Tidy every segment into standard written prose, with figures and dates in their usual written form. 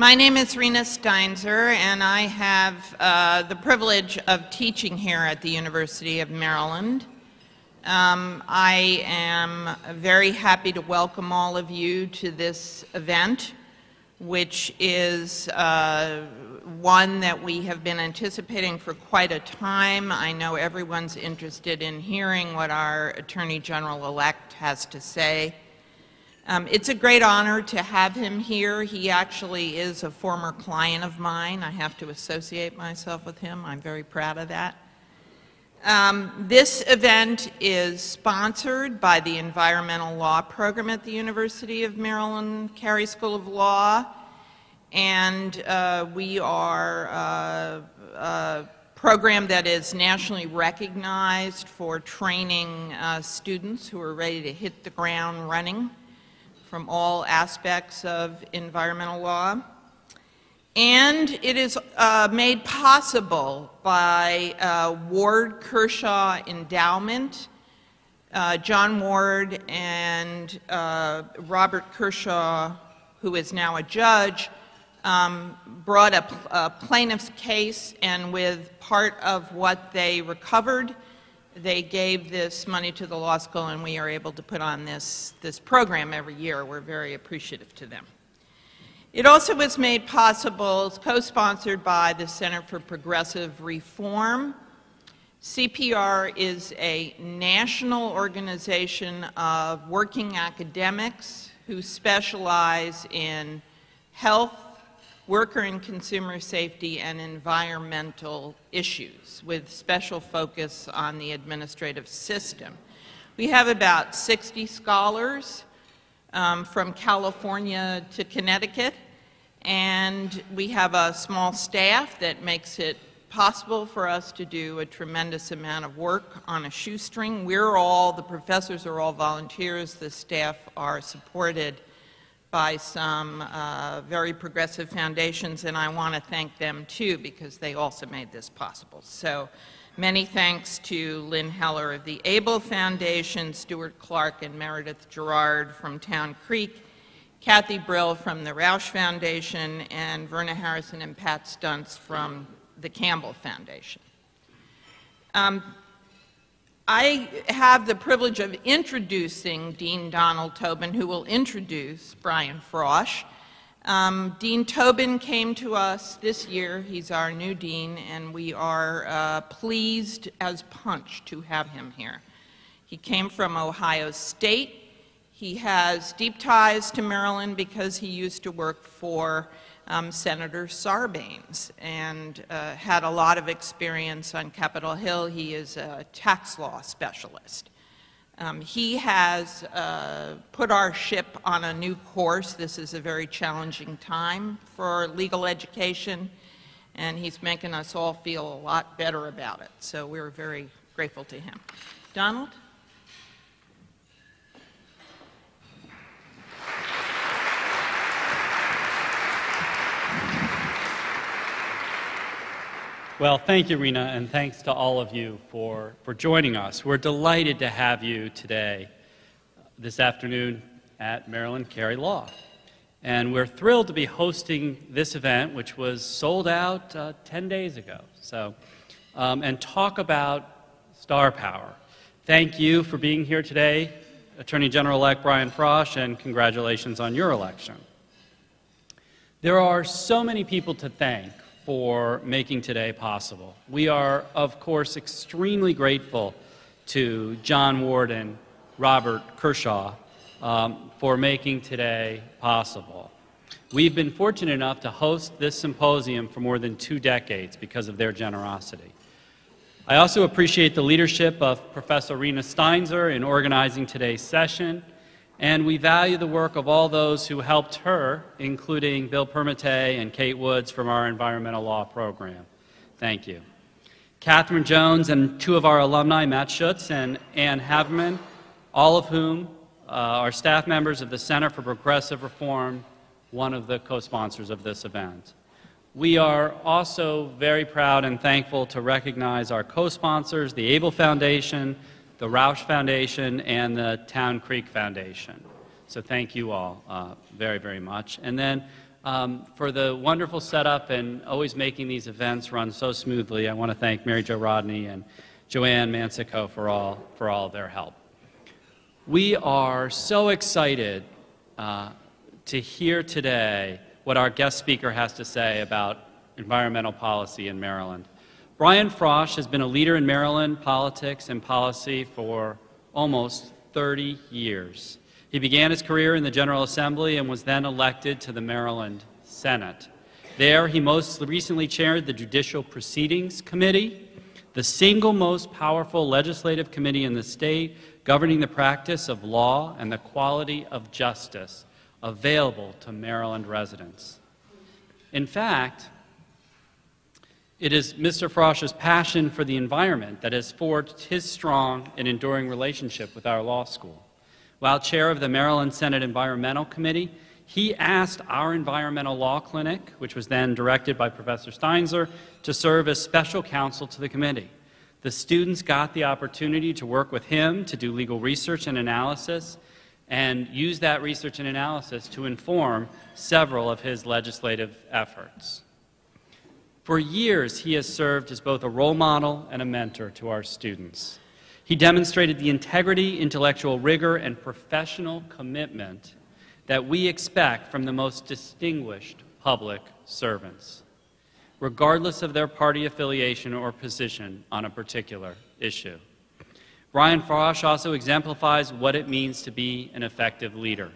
My name is Rena Steinzer, and I have the privilege of teaching here at the University of Maryland. I am very happy to welcome all of you to this event, which is one that we have been anticipating for quite a time. I know everyone's interested in hearing what our Attorney General-elect has to say. It's a great honor to have him here. He actually is a former client of mine. I have to associate myself with him. I'm very proud of that. This event is sponsored by the Environmental Law Program at the University of Maryland, Carey School of Law, and we are a program that is nationally recognized for training students who are ready to hit the ground running from all aspects of environmental law. And it is made possible by Ward Kershaw Endowment. John Ward and Robert Kershaw, who is now a judge, brought a plaintiff's case, and with part of what they recovered, they gave this money to the law school, and we are able to put on this program every year. We're very appreciative to them. It also was made possible, co-sponsored by the Center for Progressive Reform. CPR is a national organization of working academics who specialize in health, worker and consumer safety, and environmental issues, with special focus on the administrative system. We have about 60 scholars from California to Connecticut, and we have a small staff that makes it possible for us to do a tremendous amount of work on a shoestring. The professors are all volunteers. The staff are supported by some very progressive foundations, and I want to thank them too, because they also made this possible. So many thanks to Lynn Heller of the Able Foundation, Stuart Clark and Meredith Gerard from Town Creek, Kathy Brill from the Roush Foundation, and Verna Harrison and Pat Stuntz from the Campbell Foundation. I have the privilege of introducing Dean Donald Tobin, who will introduce Brian Frosh. Dean Tobin came to us this year. He's our new dean, and we are pleased as punch to have him here. He came from Ohio State. He has deep ties to Maryland because he used to work for Senator Sarbanes and had a lot of experience on Capitol Hill. He is a tax law specialist. He has put our ship on a new course. This is a very challenging time for legal education, and he's making us all feel a lot better about it. So we're very grateful to him. Donald? Well, thank you, Rena, and thanks to all of you for joining us. We're delighted to have you today, this afternoon, at Maryland Carey Law. And we're thrilled to be hosting this event, which was sold out 10 days ago, and talk about star power. Thank you for being here today, Attorney General-elect Brian Frosh, and congratulations on your election. There are so many people to thank for making today possible. We are, of course, extremely grateful to John Ward and Robert Kershaw for making today possible. We've been fortunate enough to host this symposium for more than 2 decades because of their generosity. I also appreciate the leadership of Professor Rena Steinzer in organizing today's session, and we value the work of all those who helped her, including Bill Permate and Kate Woods from our environmental law program. Thank you. Catherine Jones and 2 of our alumni, Matt Schutz and Ann Haverman, all of whom are staff members of the Center for Progressive Reform, one of the co-sponsors of this event. We are also very proud and thankful to recognize our co-sponsors, the Able Foundation, the Roush Foundation, and the Town Creek Foundation. So thank you all very, very much. And then for the wonderful setup and always making these events run so smoothly. I want to thank Mary Jo Rodney and Joanne Mansico for all of their help. We are so excited to hear today what our guest speaker has to say about environmental policy in Maryland. Brian Frosh has been a leader in Maryland politics and policy for almost 30 years. He began his career in the General Assembly and was then elected to the Maryland Senate. There, he most recently chaired the Judicial Proceedings Committee, the single most powerful legislative committee in the state governing the practice of law and the quality of justice available to Maryland residents. In fact, it is Mr. Frosh's passion for the environment that has forged his strong and enduring relationship with our law school. While chair of the Maryland Senate Environmental Committee, he asked our environmental law clinic, which was then directed by Professor Steinzer, to serve as special counsel to the committee. The students got the opportunity to work with him to do legal research and analysis, and use that research and analysis to inform several of his legislative efforts. For years, he has served as both a role model and a mentor to our students. He demonstrated the integrity, intellectual rigor, and professional commitment that we expect from the most distinguished public servants, regardless of their party affiliation or position on a particular issue. Brian Frosh also exemplifies what it means to be an effective leader.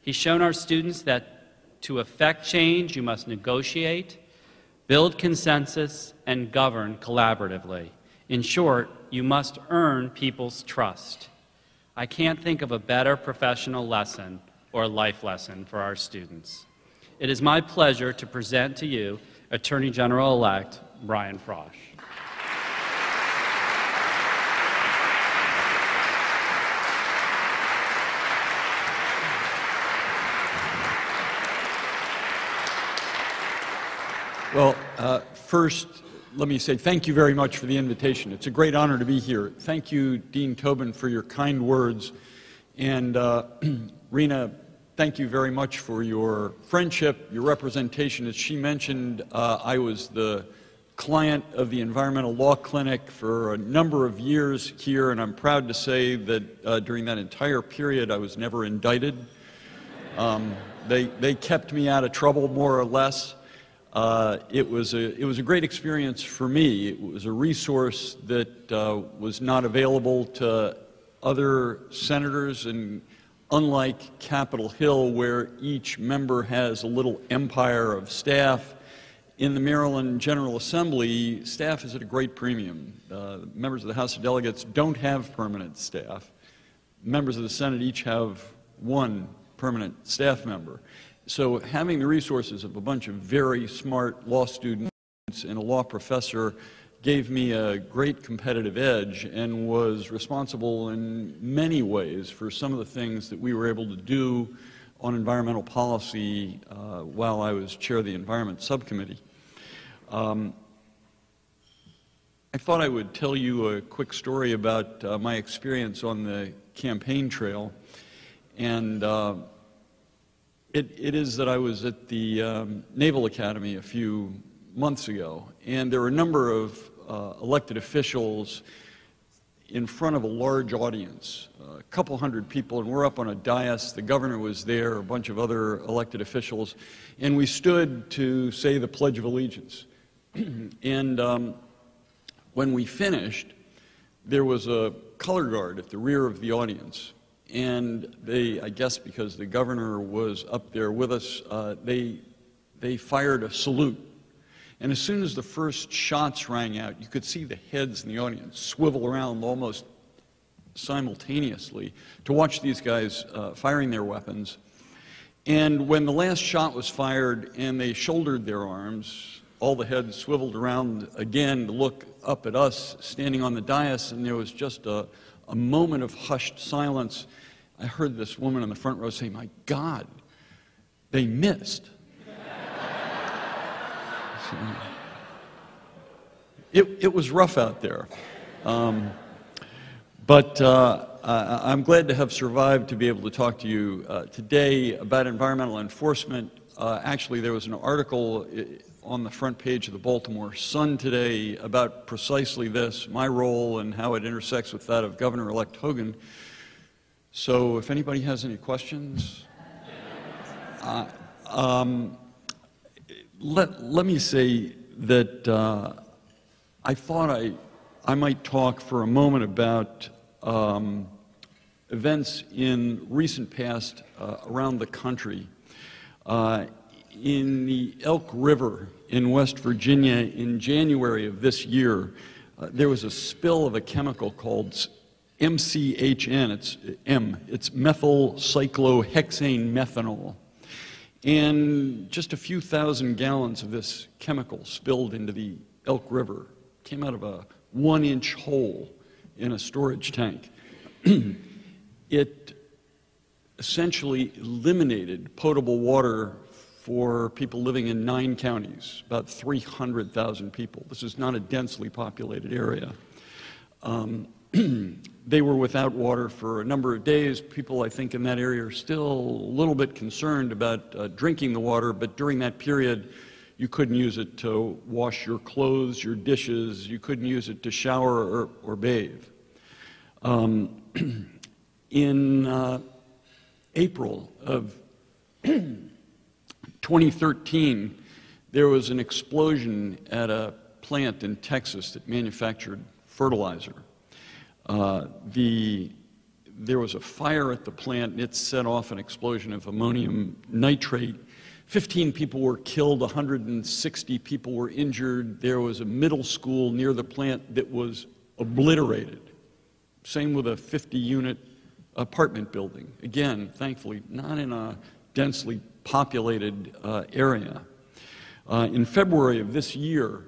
He's shown our students that to effect change, you must negotiate, build consensus, and govern collaboratively. In short, you must earn people's trust. I can't think of a better professional lesson or life lesson for our students. It is my pleasure to present to you Attorney General-elect Brian Frosh. Well, first, let me say thank you very much for the invitation. It's a great honor to be here. Thank you, Dean Tobin, for your kind words. And Rena, thank you very much for your friendship, your representation. As she mentioned, I was the client of the Environmental Law Clinic for a number of years here, and I'm proud to say that during that entire period I was never indicted. They kept me out of trouble, more or less. It was a great experience for me. It was a resource that was not available to other senators, and unlike Capitol Hill, where each member has a little empire of staff, in the Maryland General Assembly, staff is at a great premium. Members of the House of Delegates don't have permanent staff. Members of the Senate each have one permanent staff member. So having the resources of a bunch of very smart law students and a law professor gave me a great competitive edge and was responsible in many ways for some of the things that we were able to do on environmental policy while I was chair of the Environment Subcommittee. I thought I would tell you a quick story about my experience on the campaign trail. And it is that I was at the Naval Academy a few months ago, and there were a number of elected officials in front of a large audience, a couple hundred people, and we're up on a dais. The governor was there, a bunch of other elected officials, and we stood to say the Pledge of Allegiance. And when we finished, there was a color guard at the rear of the audience. And they, I guess because the governor was up there with us, they fired a salute. And as soon as the first shots rang out, you could see the heads in the audience swivel around almost simultaneously to watch these guys firing their weapons. And when the last shot was fired and they shouldered their arms, all the heads swiveled around again to look up at us standing on the dais, and there was just a moment of hushed silence. I heard this woman in the front row say, "My God, they missed." So, it was rough out there. But I'm glad to have survived to be able to talk to you today about environmental enforcement. Actually, there was an article on the front page of the Baltimore Sun today about precisely this, my role and how it intersects with that of Governor-elect Hogan. So if anybody has any questions, let me say that I thought I might talk for a moment about events in recent past around the country. In the Elk River in West Virginia in January of this year, there was a spill of a chemical called MCHN, it's methyl cyclohexane methanol. And just a few thousand gallons of this chemical spilled into the Elk River, came out of a 1-inch hole in a storage tank. It essentially eliminated potable water for people living in 9 counties, about 300,000 people. This is not a densely populated area. They were without water for a number of days. People, I think, in that area are still a little bit concerned about drinking the water, but during that period, you couldn't use it to wash your clothes, your dishes. You couldn't use it to shower or bathe. In April of 2013, there was an explosion at a plant in Texas that manufactured fertilizer. There was a fire at the plant, and it set off an explosion of ammonium nitrate. 15 people were killed, 160 people were injured. There was a middle school near the plant that was obliterated. Same with a 50-unit apartment building. Again, thankfully, not in a densely populated area. In February of this year,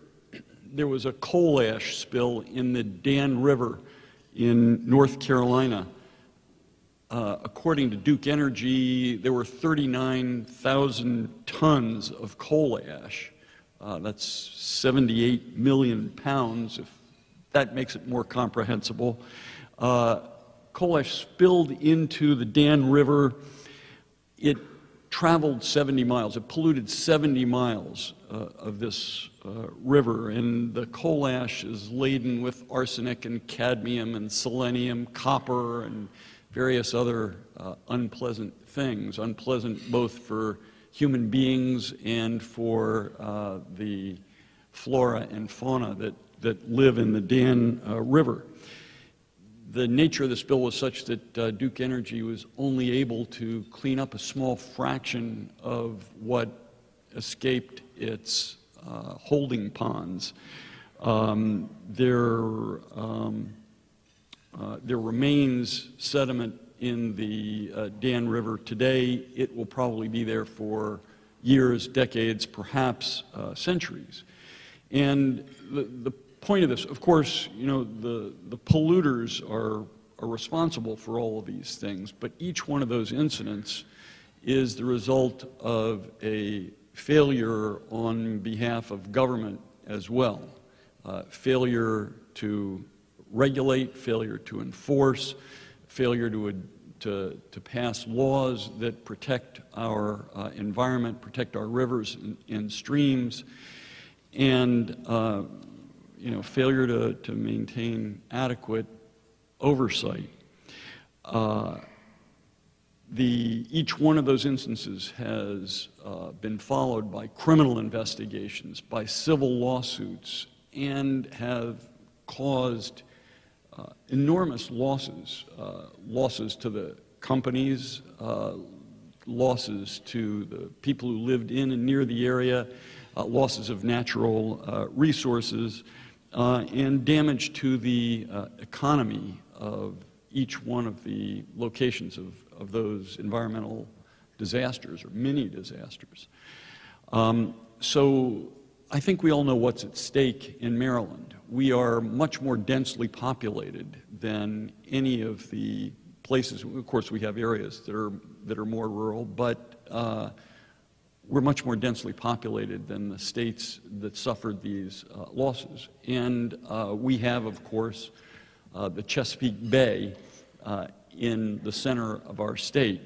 there was a coal ash spill in the Dan River in North Carolina. According to Duke Energy, there were 39,000 tons of coal ash. That's 78 million pounds, if that makes it more comprehensible. Coal ash spilled into the Dan River. It traveled 70 miles. It polluted 70 miles of this river, and the coal ash is laden with arsenic and cadmium and selenium, copper, and various other unpleasant things, unpleasant both for human beings and for the flora and fauna that live in the Dan River. The nature of the spill was such that Duke Energy was only able to clean up a small fraction of what escaped its holding ponds. There remains sediment in the Dan River today. It will probably be there for years, decades, perhaps centuries. And the point of this, of course, you know, the polluters are responsible for all of these things, but each one of those incidents is the result of a failure on behalf of government as well. Failure to regulate, failure to enforce, failure to pass laws that protect our environment, protect our rivers and streams, and you know, failure to maintain adequate oversight. Each one of those instances has been followed by criminal investigations, by civil lawsuits, and have caused enormous losses, losses to the companies, losses to the people who lived in and near the area, losses of natural resources, and damage to the economy of each one of the locations of those environmental disasters or mini disasters. So I think we all know what's at stake in Maryland. We are much more densely populated than any of the places. Of course, we have areas that are more rural, but we're much more densely populated than the states that suffered these losses. And we have, of course, the Chesapeake Bay in the center of our state.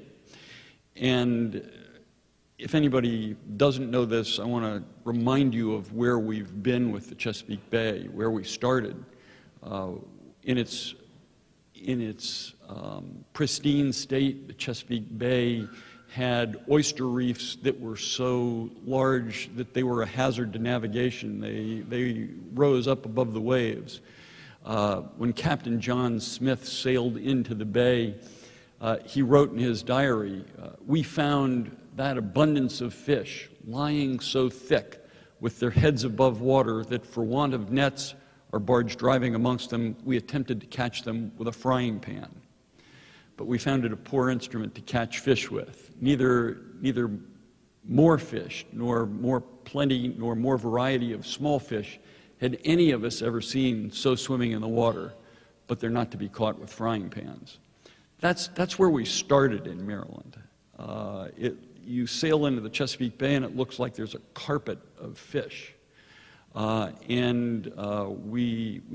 And if anybody doesn't know this, I want to remind you of where we've been with the Chesapeake Bay, where we started. In its pristine state, the Chesapeake Bay had oyster reefs that were so large that they were a hazard to navigation. They rose up above the waves. When Captain John Smith sailed into the bay, he wrote in his diary, "We found that abundance of fish lying so thick with their heads above water that for want of nets or barge driving amongst them, we attempted to catch them with a frying pan. But we found it a poor instrument to catch fish with. Neither more fish, nor more plenty, nor more variety of small fish had any of us ever seen so swimming in the water, but they're not to be caught with frying pans." That's where we started in Maryland. You sail into the Chesapeake Bay and it looks like there's a carpet of fish. We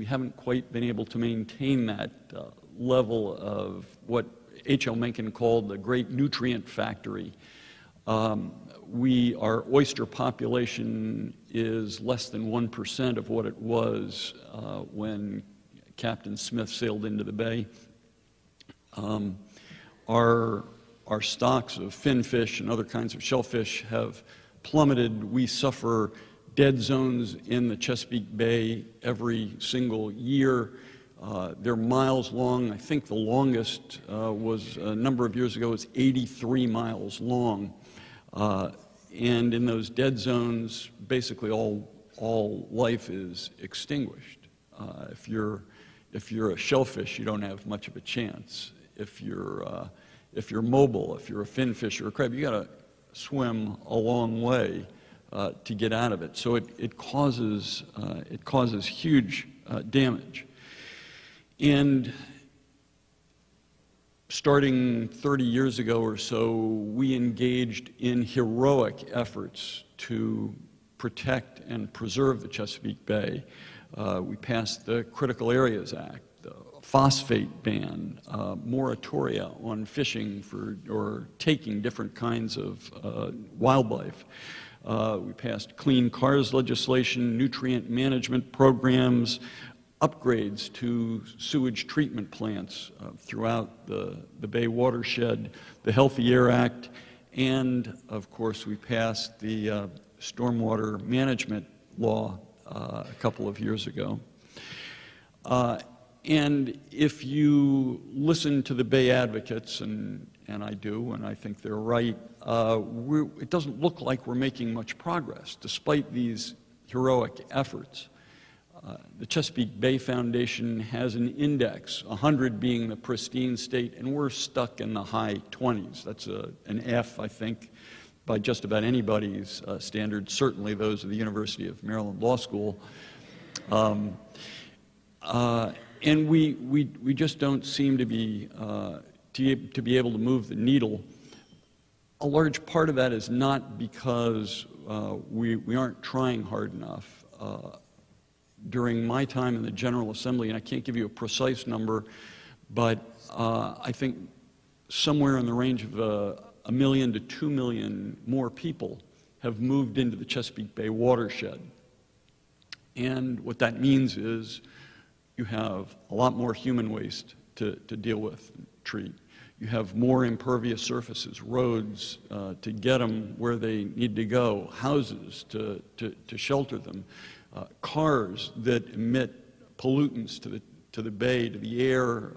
haven't quite been able to maintain that level of what H.L. Mencken called the great nutrient factory. Our oyster population is less than 1% of what it was when Captain Smith sailed into the bay. Our stocks of finfish and other kinds of shellfish have plummeted. We suffer dead zones in the Chesapeake Bay every single year. They're miles long. I think the longest was a number of years ago, was 83 miles long. And in those dead zones, basically all life is extinguished. If you're a shellfish, you don't have much of a chance. If you're mobile, if you're a finfish or a crab, you got to swim a long way to get out of it. So it causes huge damage. And starting 30 years ago or so, we engaged in heroic efforts to protect and preserve the Chesapeake Bay. We passed the Critical Areas Act, the phosphate ban, moratoria on fishing or taking different kinds of wildlife. We passed clean cars legislation, nutrient management programs, upgrades to sewage treatment plants throughout the Bay watershed, the Healthy Air Act, and of course we passed the stormwater management law a couple of years ago. And if you listen to the Bay advocates, and I do, and I think they're right, it doesn't look like we're making much progress despite these heroic efforts. The Chesapeake Bay Foundation has an index, 100 being the pristine state, and we're stuck in the high 20s. That's an F, I think, by just about anybody's standards, certainly those of the University of Maryland Law School. And we just don't seem to be able to move the needle. A large part of that is not because we aren't trying hard enough. During my time in the General Assembly, and I can't give you a precise number, but I think somewhere in the range of 1 million to 2 million more people have moved into the Chesapeake Bay watershed. And what that means is you have a lot more human waste to deal with and treat. You have more impervious surfaces, roads to get them where they need to go, houses to shelter them, cars that emit pollutants to the bay, to the air,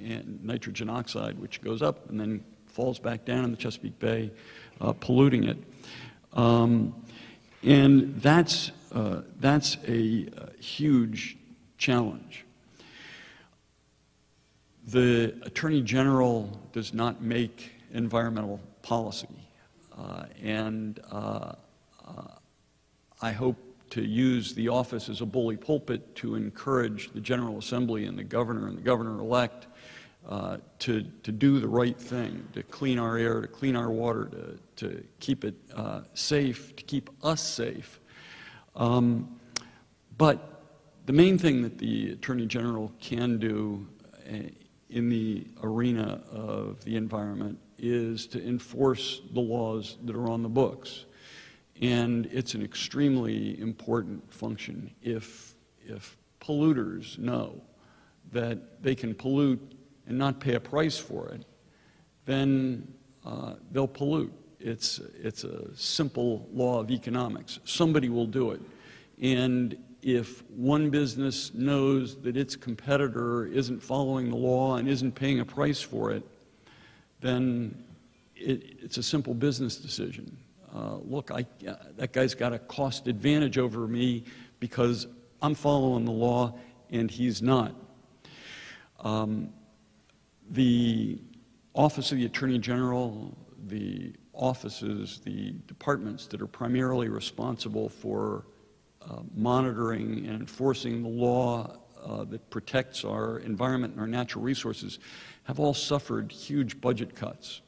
and nitrogen oxide, which goes up and then falls back down in the Chesapeake Bay, polluting it. And that's a huge challenge. The Attorney General does not make environmental policy, and I hope to use the office as a bully pulpit to encourage the General Assembly and the governor-elect to do the right thing, to clean our air, to clean our water, to keep it safe, to keep us safe. But the main thing that the Attorney General can do in the arena of the environment is to enforce the laws that are on the books. And it's an extremely important function. If polluters know that they can pollute and not pay a price for it, then they'll pollute. It's a simple law of economics. Somebody will do it. And if one business knows that its competitor isn't following the law and isn't paying a price for it, then it's a simple business decision. Look, that guy's got a cost advantage over me because I'm following the law and he's not. The Office of the Attorney General, the offices, the departments that are primarily responsible for monitoring and enforcing the law that protects our environment and our natural resources have all suffered huge budget cuts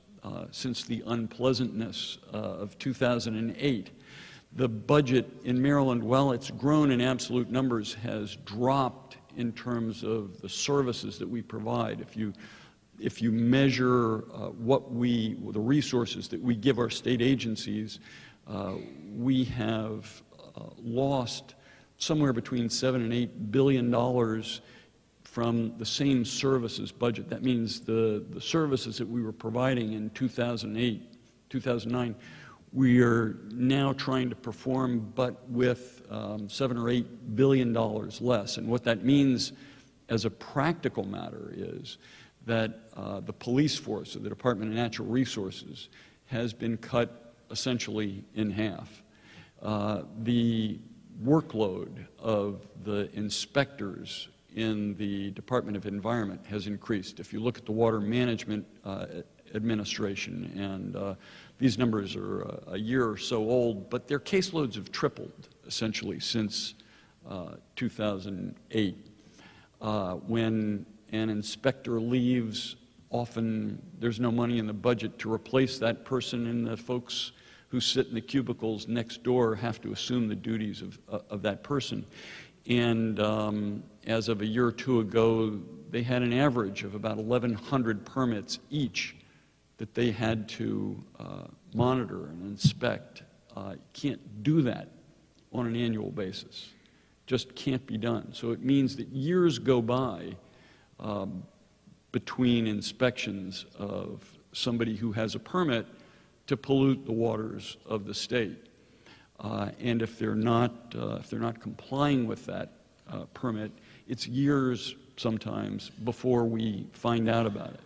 since the unpleasantness of 2008. The budget in Maryland, while it's grown in absolute numbers, has dropped in terms of the services that we provide. If you measure the resources that we give our state agencies, we have lost somewhere between $7 and $8 billion from the same services budget. That means the services that we were providing in 2008, 2009, we are now trying to perform, but with $7 or $8 billion less. And what that means as a practical matter is that the police force of the Department of Natural Resources has been cut essentially in half. The workload of the inspectors in the Department of Environment has increased. If you look at the Water Management Administration, and these numbers are a year or so old, but their caseloads have tripled essentially since 2008. When an inspector leaves, often there's no money in the budget to replace that person, and the folks who sit in the cubicles next door have to assume the duties of that person. And as of a year or two ago, they had an average of about 1,100 permits each that they had to monitor and inspect. You can't do that on an annual basis. Just can't be done. So it means that years go by between inspections of somebody who has a permit to pollute the waters of the state. And if they're not complying with that permit, it's years sometimes before we find out about it.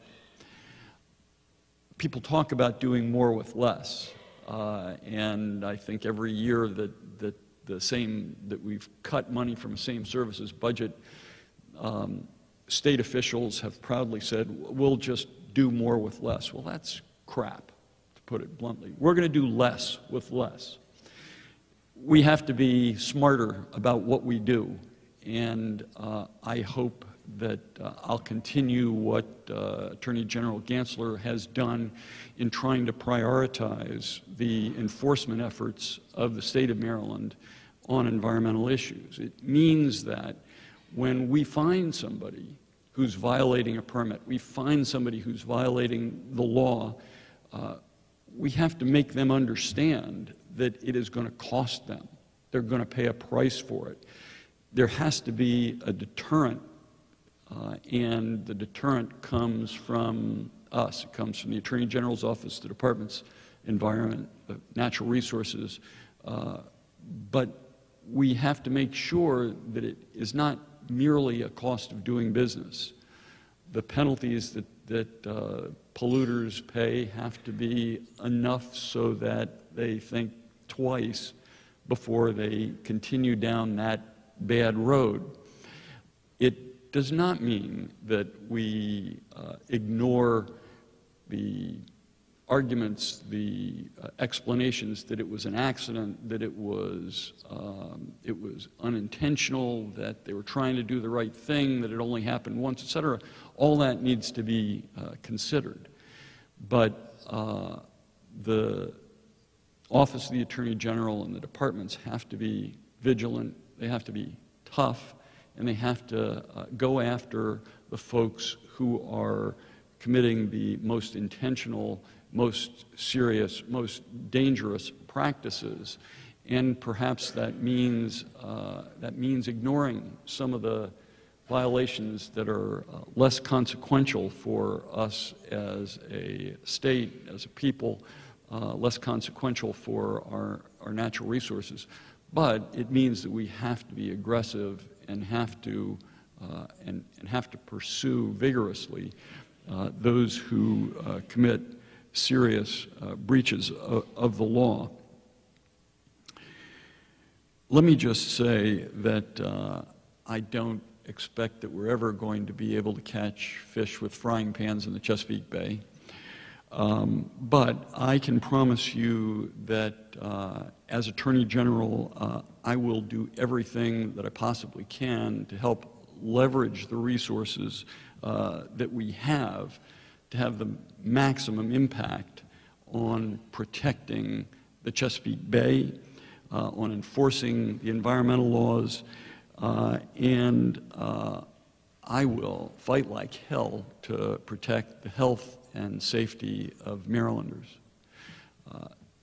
People talk about doing more with less, and I think every year that we've cut money from the same services budget, state officials have proudly said, we'll just do more with less. Well, that's crap, to put it bluntly. We're going to do less with less. We have to be smarter about what we do, and I hope that I'll continue what Attorney General Gansler has done in trying to prioritize the enforcement efforts of the state of Maryland on environmental issues. It means that when we find somebody who's violating a permit, we find somebody who's violating the law, we have to make them understand that it is going to cost them. They're going to pay a price for it. There has to be a deterrent, and the deterrent comes from us. It comes from the Attorney General's office, the Department's Environment, Natural Resources, but we have to make sure that it is not merely a cost of doing business. The penalties that polluters pay have to be enough so that they think twice before they continue down that bad road. It does not mean that we ignore the arguments, the explanations that it was an accident, that it was unintentional, that they were trying to do the right thing, that it only happened once, etc. All that needs to be considered. But the Office of the Attorney General and the departments have to be vigilant, they have to be tough, and they have to go after the folks who are committing the most intentional, most serious, most dangerous practices. And perhaps that means ignoring some of the violations that are less consequential for us as a state, as a people, less consequential for our natural resources. But it means that we have to be aggressive and have to pursue vigorously those who commit serious breaches of the law. Let me just say that I don't expect that we're ever going to be able to catch fish with frying pans in the Chesapeake Bay. But I can promise you that as Attorney General, I will do everything that I possibly can to help leverage the resources that we have to have the maximum impact on protecting the Chesapeake Bay, on enforcing the environmental laws, and I will fight like hell to protect the health and safety of Marylanders.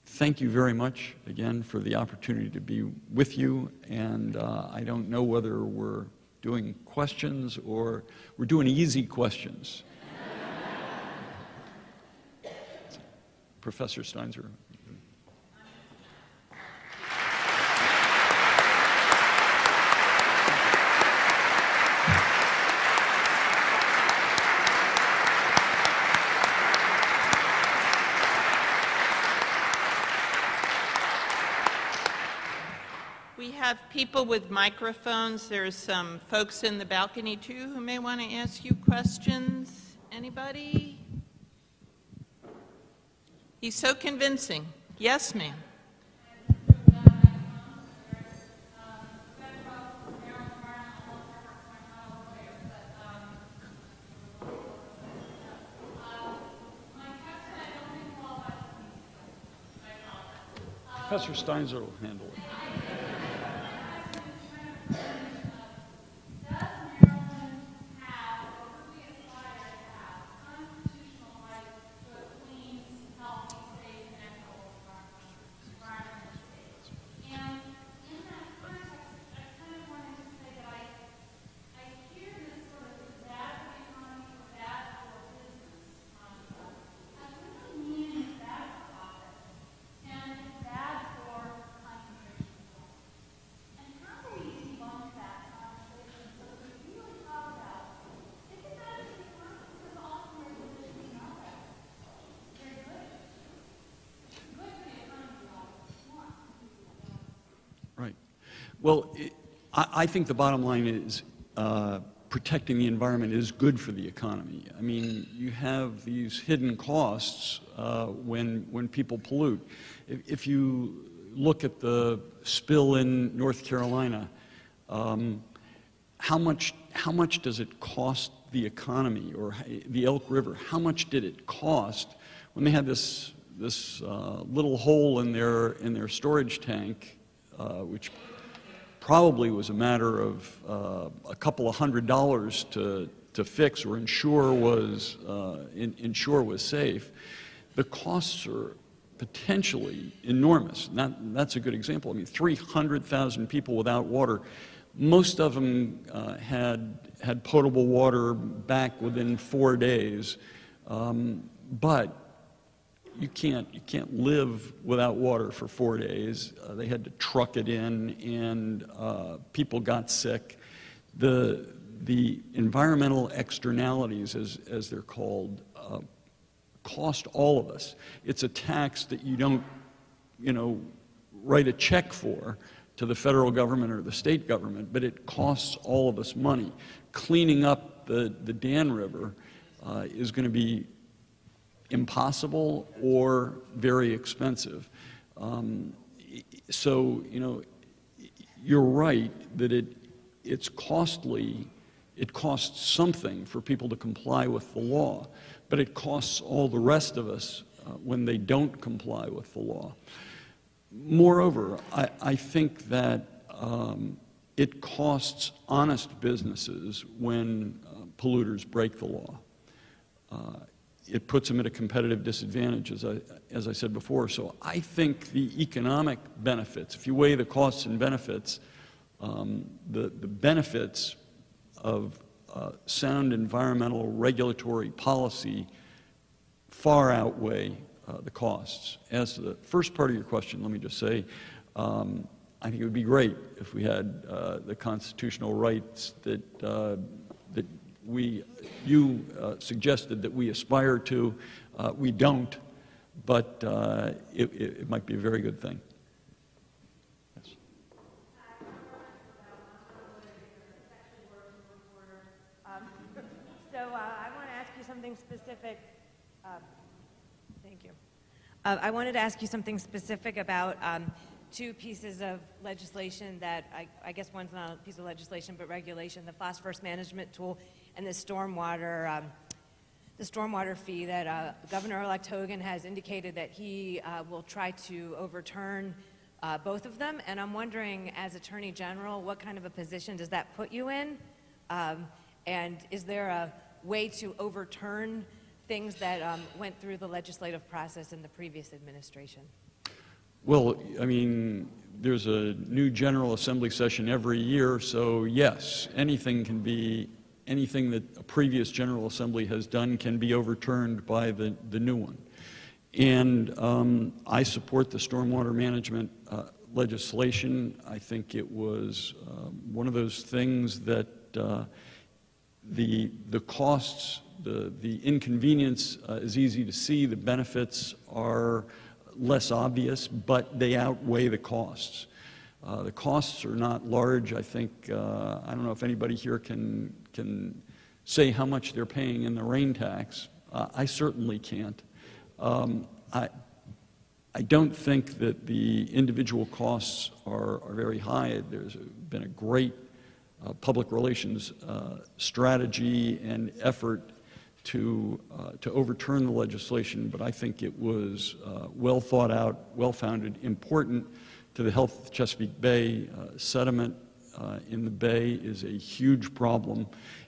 Thank you very much again for the opportunity to be with you, and I don't know whether we're doing questions or we're doing easy questions. Professor Steinzer. We have people with microphones. There's some folks in the balcony too who may want to ask you questions. Anybody? He's so convincing. Yes, ma'am. Professor Steinzer will handle it. Right. Well, I think the bottom line is protecting the environment is good for the economy. I mean, you have these hidden costs when people pollute. If you look at the spill in North Carolina, how much does it cost the economy, or the Elk River? How much did it cost when they had this little hole in their storage tank, which probably was a matter of a couple of $100s to fix or ensure was safe. The costs are potentially enormous. That's a good example. I mean, 300,000 people without water. Most of them had potable water back within 4 days, but you can't live without water for 4 days. They had to truck it in, and people got sick. The environmental externalities, as they're called, cost all of us. It's a tax that you don't, write a check for to the federal government or the state government, but it costs all of us money. Cleaning up the Dan River is going to be impossible or very expensive. So, you're right that it's costly. It costs something for people to comply with the law, but it costs all the rest of us when they don't comply with the law. Moreover, I think that it costs honest businesses when polluters break the law. It puts them at a competitive disadvantage, as I said before. So I think the economic benefits, if you weigh the costs and benefits, the benefits of sound environmental regulatory policy far outweigh the costs. As to the first part of your question, let me just say, I think it would be great if we had the constitutional rights that you suggested that we aspire to. We don't, but it might be a very good thing. Yes. So I want to ask you something specific. Thank you. I wanted to ask you something specific about two pieces of legislation that I guess one's not a piece of legislation but regulation, the phosphorus management tool and the stormwater fee that Governor-elect Hogan has indicated that he will try to overturn both of them. And I'm wondering, as Attorney General, what kind of a position does that put you in? And is there a way to overturn things that went through the legislative process in the previous administration? Well, I mean, there's a new General Assembly session every year, so yes, anything that a previous General Assembly has done can be overturned by the new one. And I support the stormwater management legislation. I think it was one of those things that the costs, the inconvenience is easy to see, the benefits are less obvious, but they outweigh the costs. The costs are not large. I think, I don't know if anybody here can say how much they're paying in the rain tax. I certainly can't. I don't think that the individual costs are very high. There's been a great public relations strategy and effort to overturn the legislation, but I think it was well thought out, well founded, important to the health of the Chesapeake Bay. Sediment in the bay is a huge problem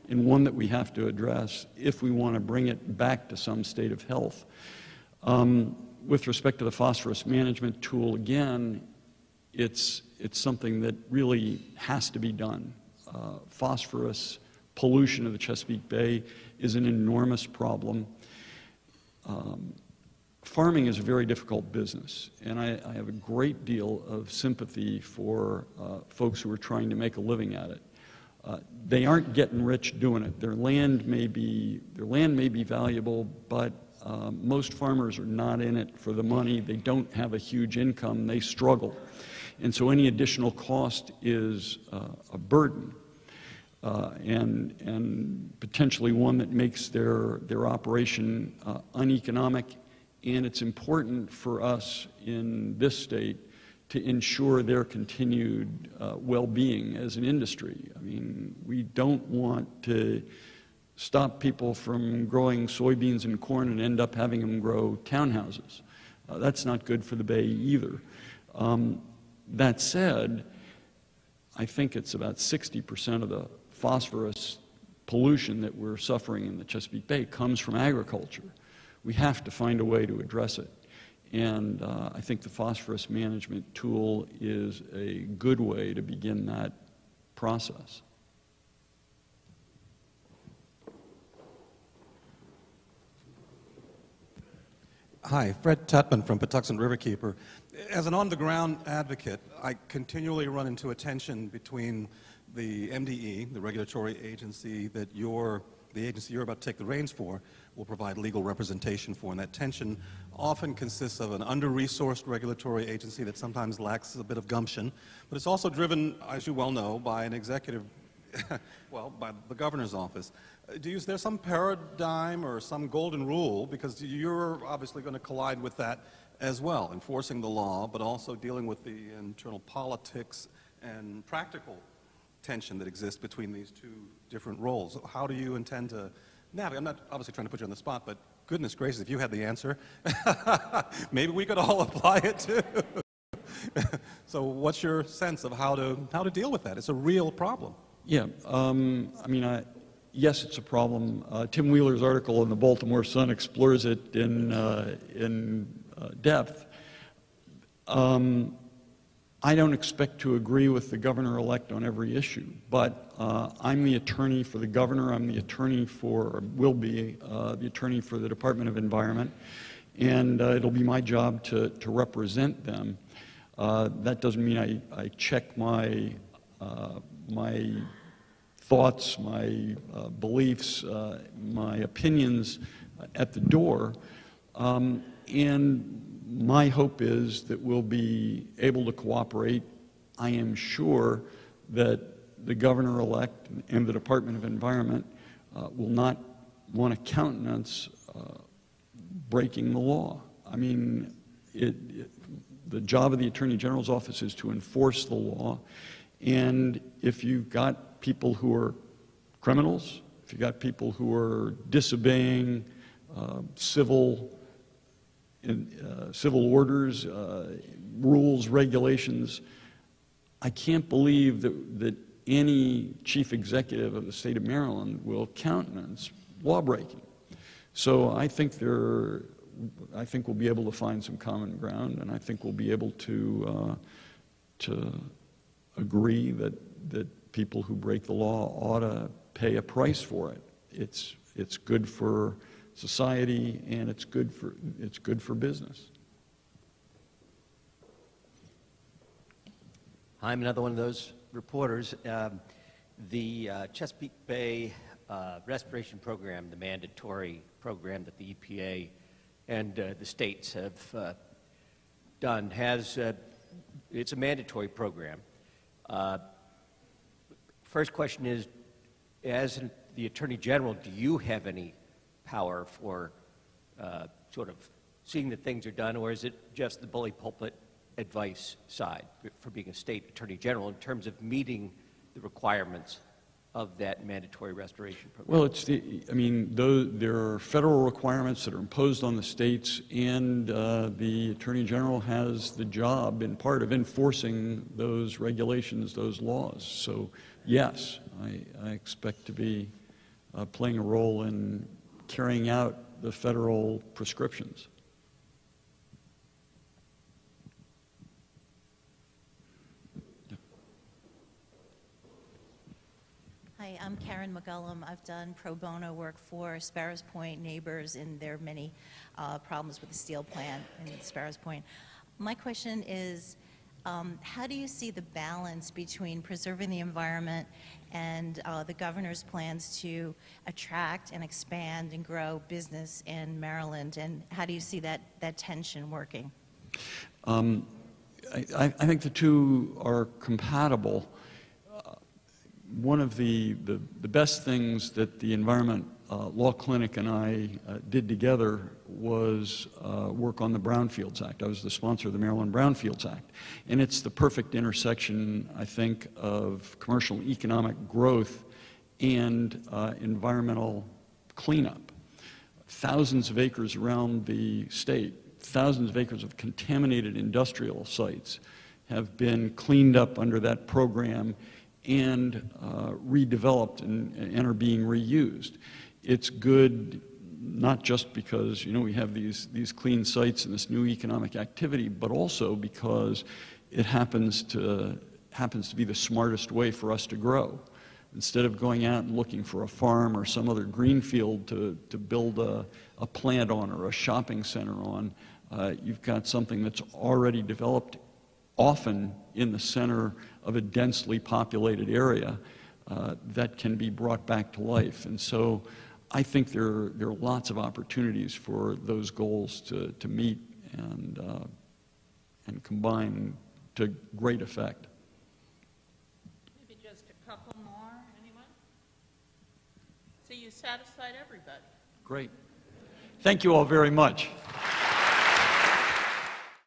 and one that we have to address if we want to bring it back to some state of health. With respect to the phosphorus management tool, again, it's something that really has to be done. Phosphorus pollution of the Chesapeake Bay is an enormous problem. Farming is a very difficult business, and I have a great deal of sympathy for folks who are trying to make a living at it. They aren't getting rich doing it. Their land may be valuable, but most farmers are not in it for the money. They don't have a huge income. They struggle. And so any additional cost is a burden. And potentially one that makes their operation uneconomic. And it's important for us in this state to ensure their continued well-being as an industry. I mean, we don't want to stop people from growing soybeans and corn and end up having them grow townhouses. That's not good for the Bay either. That said, I think it's about 60% of the phosphorus pollution that we're suffering in the Chesapeake Bay comes from agriculture. We have to find a way to address it. And I think the phosphorus management tool is a good way to begin that process. Hi, Fred Tutman from Patuxent Riverkeeper. As an on-the-ground advocate, I continually run into a tension between the MDE, the regulatory agency that the agency you're about to take the reins for, will provide legal representation for, and that tension often consists of an under-resourced regulatory agency that sometimes lacks a bit of gumption, but it's also driven, as you well know, by an executive, well, by the governor's office. Is there some paradigm or some golden rule, because you're obviously going to collide with that as well, enforcing the law, but also dealing with the internal politics and practical tension that exists between these two different roles. How do you intend to navigate? I'm not obviously trying to put you on the spot, but goodness gracious, if you had the answer, maybe we could all apply it too. So what's your sense of how to deal with that? It's a real problem. Yeah, I mean, yes, it's a problem. Tim Wheeler's article in the Baltimore Sun explores it in depth. I don't expect to agree with the governor-elect on every issue, but I'm the attorney for the governor. I'm the attorney for, or will be, the attorney for the Department of Environment, and it'll be my job to represent them. That doesn't mean I check my thoughts, my beliefs, my opinions at the door, and my hope is that we'll be able to cooperate. I am sure that the governor-elect and the Department of Environment will not want to countenance breaking the law. I mean, the job of the Attorney General's office is to enforce the law, and if you've got people who are criminals, if you've got people who are disobeying civil orders, rules, regulations, I can't believe that any chief executive of the state of Maryland will countenance lawbreaking. So I think we'll be able to find some common ground, and I think we'll be able to agree that people who break the law ought to pay a price for it. It's good for society, and it's good for business. I'm another one of those reporters. The Chesapeake Bay Restoration Program, the mandatory program that the EPA and the states have done, it's a mandatory program. First question is, as the Attorney General, do you have any power for sort of seeing that things are done, or is it just the bully pulpit advice side for being a state Attorney General in terms of meeting the requirements of that mandatory restoration program? Well, there are federal requirements that are imposed on the states, and the Attorney General has the job, in part, of enforcing those regulations, those laws. So, yes, I expect to be playing a role in carrying out the federal prescriptions. Hi, I'm Karen McGullum. I've done pro bono work for Sparrows Point neighbors in their many problems with the steel plant in Sparrows Point. My question is, how do you see the balance between preserving the environment and the governor's plans to attract and expand and grow business in Maryland, and how do you see that tension working? I think the two are compatible. One of the best things that the Environment Law Clinic and I did together was work on the Brownfields Act. I was the sponsor of the Maryland Brownfields Act. And it's the perfect intersection, I think, of commercial and economic growth and environmental cleanup. Thousands of acres around the state, thousands of acres of contaminated industrial sites have been cleaned up under that program and redeveloped and are being reused. It's good not just because, we have these clean sites and this new economic activity, but also because it happens to be the smartest way for us to grow. Instead of going out and looking for a farm or some other green field to build a plant on or a shopping center on, you've got something that's already developed, often in the center of a densely populated area, that can be brought back to life. And so I think there are lots of opportunities for those goals to meet and combine to great effect. Maybe just a couple more, anyone? So you satisfied everybody. Great. Thank you all very much.